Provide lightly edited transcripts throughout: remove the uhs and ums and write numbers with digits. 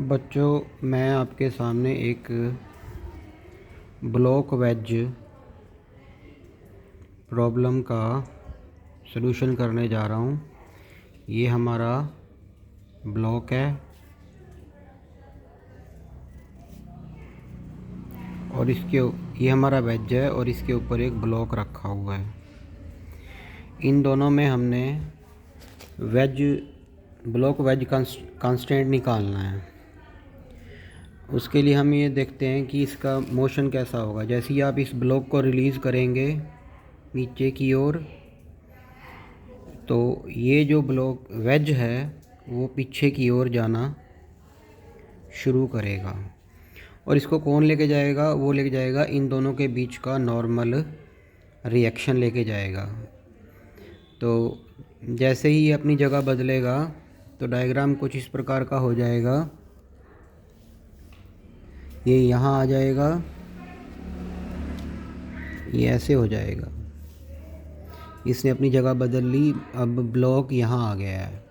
बच्चों, मैं आपके सामने एक ब्लॉक वेज प्रॉब्लम का सलूशन करने जा रहा हूँ। ये हमारा ब्लॉक है और ये हमारा वेज है और इसके ऊपर एक ब्लॉक रखा हुआ है। इन दोनों में हमने ब्लॉक वेज कांस्टेंट निकालना है। उसके लिए हम ये देखते हैं कि इसका मोशन कैसा होगा। जैसे ही आप इस ब्लॉक को रिलीज़ करेंगे नीचे की ओर, तो ये जो ब्लॉक वेज है वो पीछे की ओर जाना शुरू करेगा। और इसको कौन लेके जाएगा? वो लेके जाएगा इन दोनों के बीच का नॉर्मल रिएक्शन लेके जाएगा। तो जैसे ही ये अपनी जगह बदलेगा तो डायग्राम कुछ इस प्रकार का हो जाएगा। ये यहाँ आ जाएगा, ये ऐसे हो जाएगा। इसने अपनी जगह बदल ली। अब ब्लॉक यहाँ आ गया है,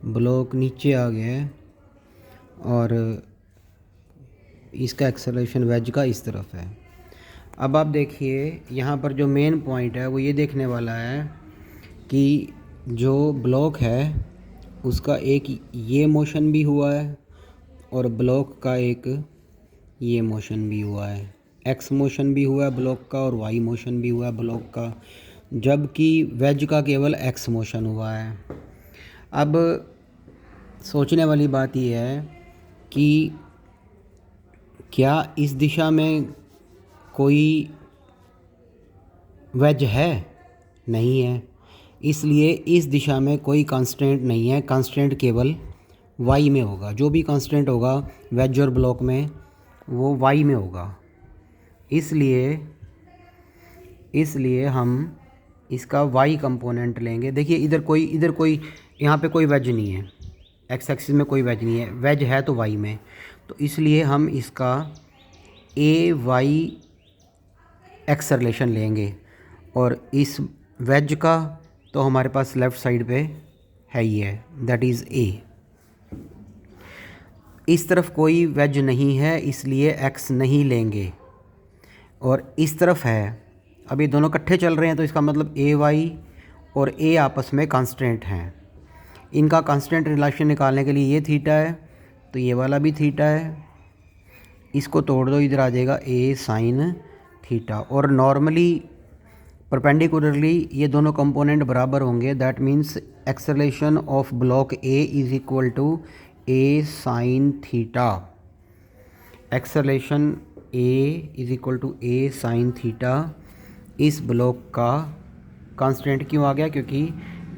ब्लॉक नीचे आ गया है और इसका एक्सेलरेशन वेज का इस तरफ है। अब आप देखिए, यहाँ पर जो मेन पॉइंट है वो ये देखने वाला है कि जो ब्लॉक है उसका एक ये मोशन भी हुआ है और ब्लॉक का एक ये मोशन भी हुआ है। एक्स मोशन भी हुआ है ब्लॉक का और वाई मोशन भी हुआ है ब्लॉक का, जबकि वेज का केवल एक्स मोशन हुआ है। अब सोचने वाली बात यह है कि क्या इस दिशा में कोई वेज है? नहीं है, इसलिए इस दिशा में कोई कांस्टेंट नहीं है। कांस्टेंट केवल वाई में होगा। जो भी कांस्टेंट होगा वेज और ब्लॉक में वो वाई में होगा। इसलिए हम इसका वाई कंपोनेंट लेंगे। देखिए इधर कोई यहाँ पे कोई वेज नहीं है, एक्स एक्सिस में कोई वेज नहीं है। वेज है तो वाई में, तो इसलिए हम इसका ए वाई एक्सेलरेशन लेंगे। और इस वेज का तो हमारे पास लेफ़्ट साइड पे है ही है, दैट इज़ ए। इस तरफ कोई वेज नहीं है, इसलिए एक्स नहीं लेंगे। और इस तरफ है, अब ये दोनों इकट्ठे चल रहे हैं तो इसका मतलब ए वाई और ए आपस में कांस्टेंट हैं। इनका कांस्टेंट रिलेशन निकालने के लिए ये थीटा है तो ये वाला भी थीटा है। इसको तोड़ दो, इधर आ जाएगा ए साइन थीटा। और नॉर्मली परपेंडिकुलरली ये दोनों कंपोनेंट बराबर होंगे। That means acceleration of block A is equal to A sine theta. Acceleration A is equal to A sine theta. इस ब्लॉक का कांस्टेंट क्यों आ गया? क्योंकि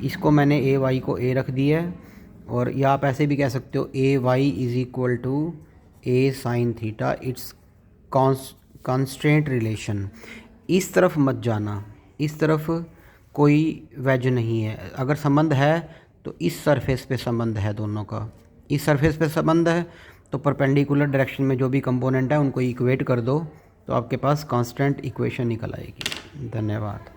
इसको मैंने ए वाई को ए रख दिया है। और या आप ऐसे भी कह सकते हो A Y is equal to A sine theta. It's constant relation. इस तरफ मत जाना, इस तरफ कोई वेज नहीं है। अगर संबंध है तो इस सरफेस पे संबंध है दोनों का। इस सरफेस पे संबंध है तो परपेंडिकुलर डायरेक्शन में जो भी कंपोनेंट है उनको इक्वेट कर दो तो आपके पास कांस्टेंट इक्वेशन निकल आएगी। धन्यवाद।